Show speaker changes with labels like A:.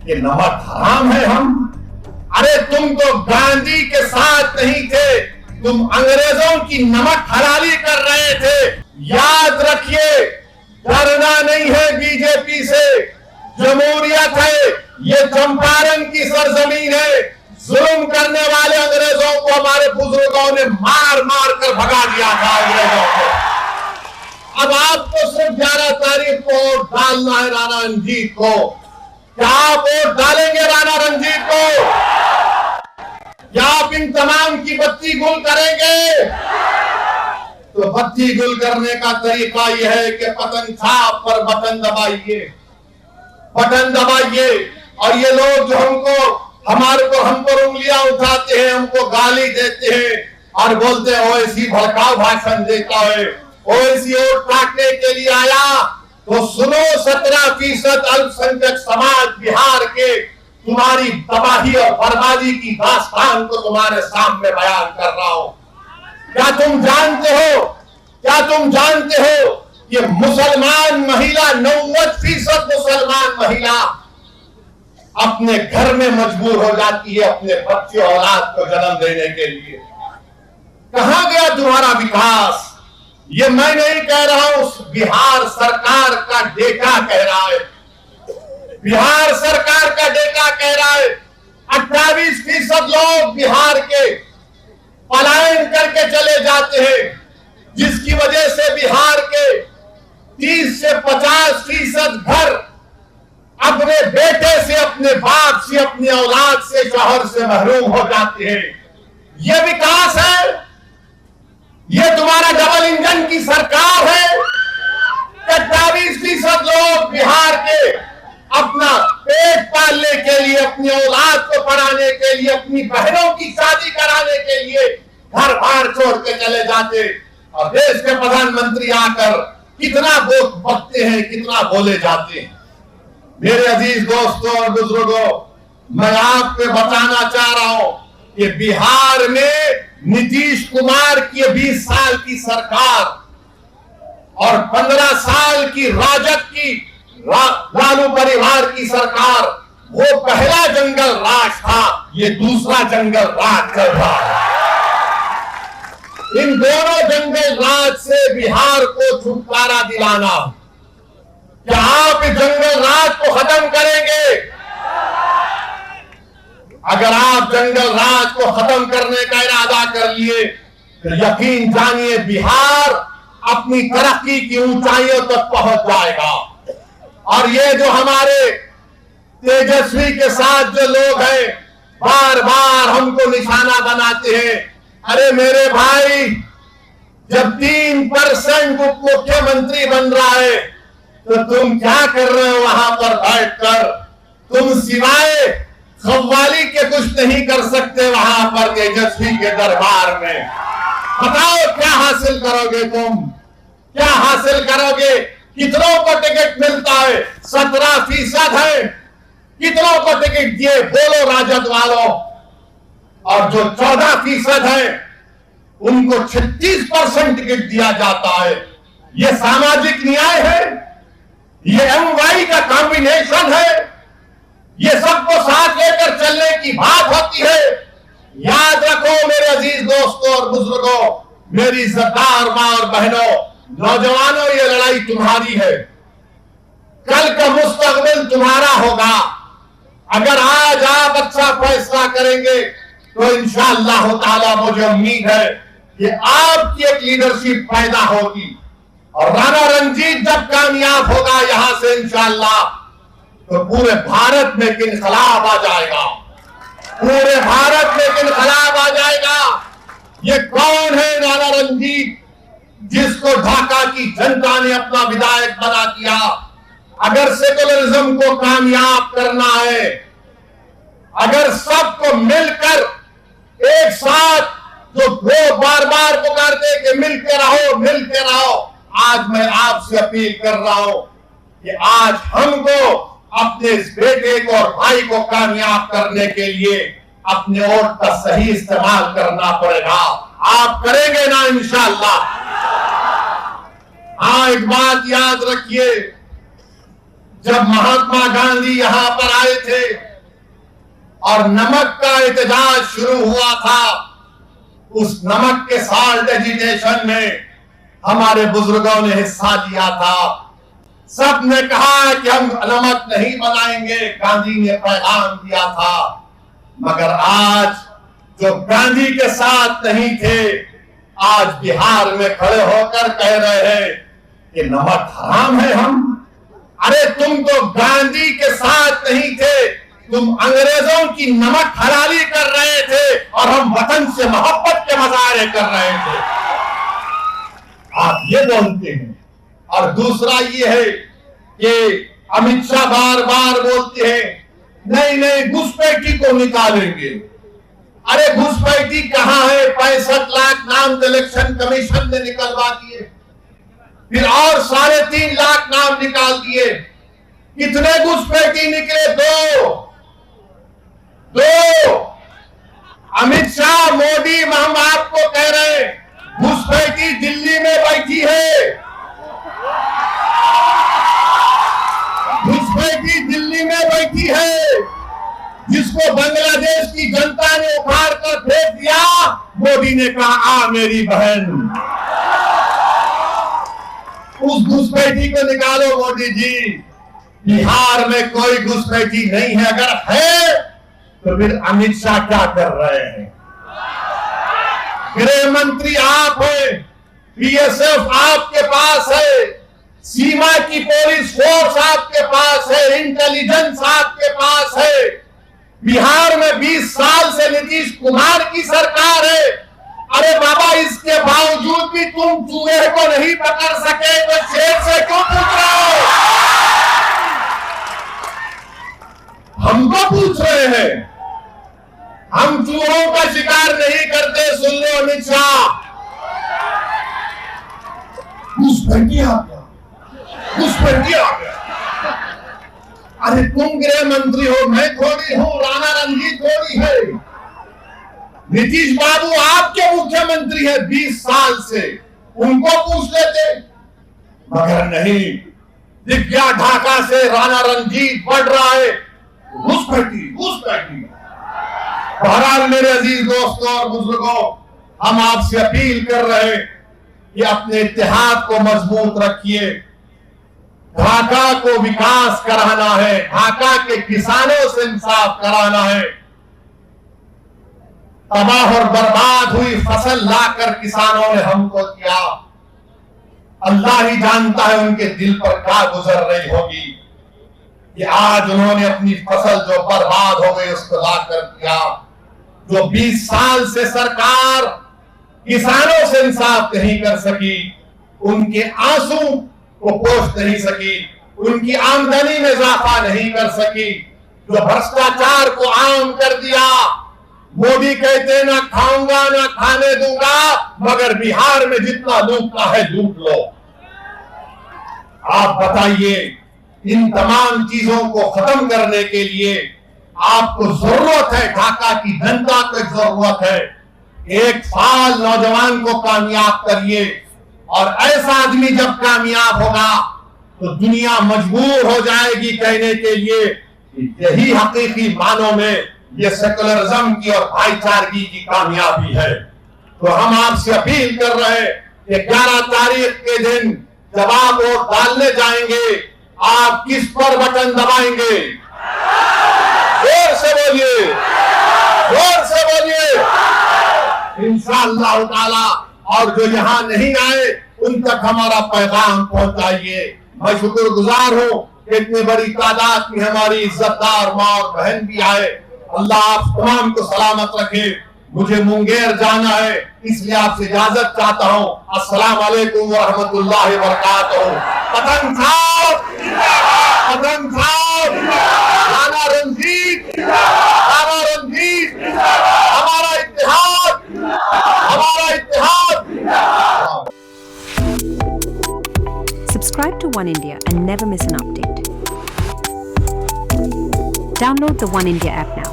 A: कि नमक हराम है हम। अरे तुम तो गांधी के साथ नहीं थे, तुम अंग्रेजों की नमक हलाली कर रहे थे। याद रखिए, डरना नहीं है बीजेपी से। जमहूरियत है, ये चंपारण की सरजमीन है। जुल्म करने वाले अंग्रेजों को हमारे बुजुर्गों ने मार मार कर भगा दिया था अंग्रेजों को। अब आपको सिर्फ 11 तारीख को वोट डालना है राणा रंजीत को। क्या आप वोट डालेंगे राणा रंजीत को? क्या आप इन तमाम की बत्ती गुल करेंगे? तो बत्ती गुल करने का तरीका यह है कि पतन छाप पर बटन दबाइए, बटन दबाइए। और ये लोग जो हम पर उंगलियां उठाते हैं, हमको गाली देते हैं और बोलते हैं ओवैसी भड़काऊ भाषण देता है, ओवैसी वोट काटने के लिए आया। तो सुनो, 17% अल्पसंख्यक समाज बिहार के तुम्हारी तबाही और बर्बादी की दास्तान को तुम्हारे सामने बयान कर रहा हूं। क्या तुम जानते हो कि मुसलमान महिला 90% मुसलमान महिला अपने घर में मजबूर हो जाती है अपने बच्चे औलाद को जन्म देने के लिए। कहां गया तुम्हारा विकास? ये मैं नहीं कह रहा हूं, बिहार सरकार का डेटा कह रहा है। बिहार सरकार का डेटा कह रहा है 28% लोग बिहार के पलायन करके चले जाते हैं, जिसकी वजह से बिहार के 30 से 50% घर अपने बेटे से, अपने बाप से, अपनी औलाद से, शौहर से महरूम हो जाते हैं। यह विकास है? यह तुम्हारा डबल इंजन की सरकार है? 28% लोग बिहार के अपना पेट पालने के लिए, अपनी औलाद को पढ़ाने के लिए, अपनी बहनों की शादी कराने के लिए घर बार छोड़ के चले जाते, और देश के प्रधानमंत्री आकर कितना बकते हैं, कितना बोले जाते हैं। मेरे अजीज दोस्तों और बुजुर्गों, मैं आपको बताना चाह रहा हूं कि बिहार में नीतीश कुमार की 20 साल की सरकार और 15 साल की राजद की लालू परिवार की सरकार, वो पहला जंगल राज था, ये दूसरा जंगल राज चल रहा है। इन दोनों जंगल राज से बिहार को छुटकारा दिलाना। क्या आप इस जंगल राज को खत्म करेंगे? अगर आप जंगल राज को खत्म करने का इरादा कर लिए तो यकीन जानिए बिहार अपनी तरक्की की ऊंचाइयों तक पहुंच जाएगा। और ये जो हमारे तेजस्वी के साथ जो लोग हैं, बार बार हमको निशाना बनाते हैं। अरे मेरे भाई, जब 3% उप मुख्यमंत्री बन रहा है तो तुम क्या कर रहे हो वहां पर बैठकर? तुम सिवाय खव्वाली के कुछ नहीं कर सकते वहां पर तेजस्वी के दरबार में। बताओ क्या हासिल करोगे तुम? क्या हासिल करोगे? कितनों को टिकट मिलता है? 17% है। कितनों को टिकट दिए बोलो राजद वालों? और जो 14% है उनको 36% टिकट दिया जाता है। ये सामाजिक न्याय है? ये MY का कॉम्बिनेशन है? ये सबको साथ लेकर चलने की बात होती है? याद रखो मेरे अजीज दोस्तों और बुजुर्गों, मेरी इज्जतदार मां और बहनों, नौजवानों, ये लड़ाई तुम्हारी है। कल का मुस्तकबिल तुम्हारा होगा। अगर आज आप अच्छा फैसला करेंगे तो इंशाअल्लाह ताला मुझे उम्मीद है कि आपकी एक लीडरशिप पैदा होगी। और राणा रंजीत जब कामयाब होगा यहां से इंशाअल्लाह, तो पूरे भारत में एक इनकलाब आ जाएगा। पूरे भारत में एक इनकलाब आ जाएगा। ये कौन है राणा रंजीत, जिसको ढाका की जनता ने अपना विधायक बना दिया? अगर सेकुलरिज्म को कामयाब करना है, अगर सबको मिलकर एक साथ, जो वो बार बार पुकारते कि मिलके रहो, मिलके रहो, आज मैं आपसे अपील कर रहा हूं कि आज हमको अपने इस बेटे को और भाई को कामयाब करने के लिए अपने वोट का सही इस्तेमाल करना पड़ेगा। आप करेंगे ना इंशाअल्लाह? हाँ, एक बात याद रखिए, जब महात्मा गांधी यहां पर आए थे और नमक का एहतजाज शुरू हुआ था, उस नमक के साल्ट एजिटेशन में हमारे बुजुर्गों ने हिस्सा लिया था। सब ने कहा कि हम नमक नहीं बनाएंगे, गांधी ने पैगाम दिया था। मगर आज जो गांधी के साथ नहीं थे, आज बिहार में खड़े होकर कह रहे हैं कि नमक हराम है। हम अरे तुम तो गांधी के साथ नहीं थे, तुम अंग्रेजों की नमक हलाली कर रहे थे और हम वतन से मोहब्बत के मजारे कर रहे थे, आप ये बोलते हैं। और दूसरा ये है कि अमित शाह बार बार बोलते हैं नहीं नहीं घुसपैठी को निकालेंगे। अरे घुसपैठी कहां है? 65 लाख नाम इलेक्शन कमीशन ने निकलवा दिए, फिर और 3.5 लाख नाम निकाल दिए। कितने घुसपैठी निकले? दो। अमित शाह, मोदी, हम आपको कह रहे हैं घुसपैठी दिल्ली में बैठी है, घुसपैठी दिल्ली में बैठी है, जिसको बांग्लादेश की जनता ने उखाड़ कर फेंक दिया। मोदी ने कहा आ मेरी बहन, उस घुसपैठी को निकालो मोदी जी। बिहार में कोई घुसपैठी नहीं है, अगर है तो फिर अमित शाह क्या कर रहे हैं? गृह मंत्री आप हैं, बीएसएफ आपके पास है, सीमा की पुलिस फोर्स आपके पास है, इंटेलिजेंस आपके पास है। बिहार में 20 साल से नीतीश कुमार की सरकार है। अरे बाबा, इसके बावजूद भी तुम चूहे को नहीं पकड़ सके तो शेर से क्यों पूछ रहे हो? हमको पूछ रहे हैं, हम चूहों का शिकार नहीं करते। सुन लो अमित शाह, घुसपैठी आ गया, घुसपैठी आ गया। अरे तुम गृह मंत्री हो, मैं थोड़ी हूं, राणा रणजीत थोड़ी है। नीतीश बाबू आपके मुख्यमंत्री है 20 साल से, उनको पूछ लेते। मगर नहीं, दिख गया ढाका से राणा रणजीत बढ़ रहा है, घुसपैठी। बहरहाल मेरे अजीज दोस्तों और बुजुर्गों, हम आपसे अपील कर रहे हैं कि अपने इत्तेहाद को मजबूत रखिए। ढाका को विकास कराना है, ढाका के किसानों से इंसाफ कराना है। तबाह और बर्बाद हुई फसल लाकर किसानों ने हमको दिया, अल्लाह ही जानता है उनके दिल पर क्या गुजर रही होगी कि आज उन्होंने अपनी फसल जो बर्बाद हो गई उसको लाकर दिया। जो 20 साल से सरकार किसानों से इंसाफ नहीं कर सकी, उनके आंसू को पोष नहीं सकी, उनकी आमदनी में इजाफा नहीं कर सकी, जो भ्रष्टाचार को आम कर दिया। मोदी कहते ना खाऊंगा ना खाने दूंगा, मगर बिहार में जितना लूटना है लूट लो। आप बताइए, इन तमाम चीजों को खत्म करने के लिए आपको जरूरत है, ढाका की जनता को जरूरत है। 1 साल नौजवान को कामयाब करिए, और ऐसा आदमी जब कामयाब होगा तो दुनिया मजबूर हो जाएगी कहने के लिए कि यही हकीकी मानों में ये सेकुलरिज्म की और भाईचारगी की कामयाबी है। तो हम आपसे अपील कर रहे हैं कि 11 तारीख के दिन जब आप वोट डालने जाएंगे, आप किस पर बटन दबाएंगे? जोर से बोलिए, जोर से बोलिए। इंशाअल्लाह ताला। और जो यहाँ नहीं आए उन तक हमारा पैगाम पहुंचाइए। मैं शुक्रगुजार हूँ कि इतनी बड़ी तादाद में हमारी इज्जतदार माँ और बहन भी आए। अल्लाह आप तमाम को सलामत रखे। मुझे मुंगेर जाना है, इसलिए आपसे इजाजत चाहता हूँ। अस्सलाम वालेकुम व रहमतुल्लाहि व बरकातहू। पतंग साहब, पतंग साहब, राणा रंजीत, राणा रंजीत, हमारा इत्तेहाद, हमारा इत्तेहाद।
B: Subscribe to One India and never miss an update. Download the One India app now.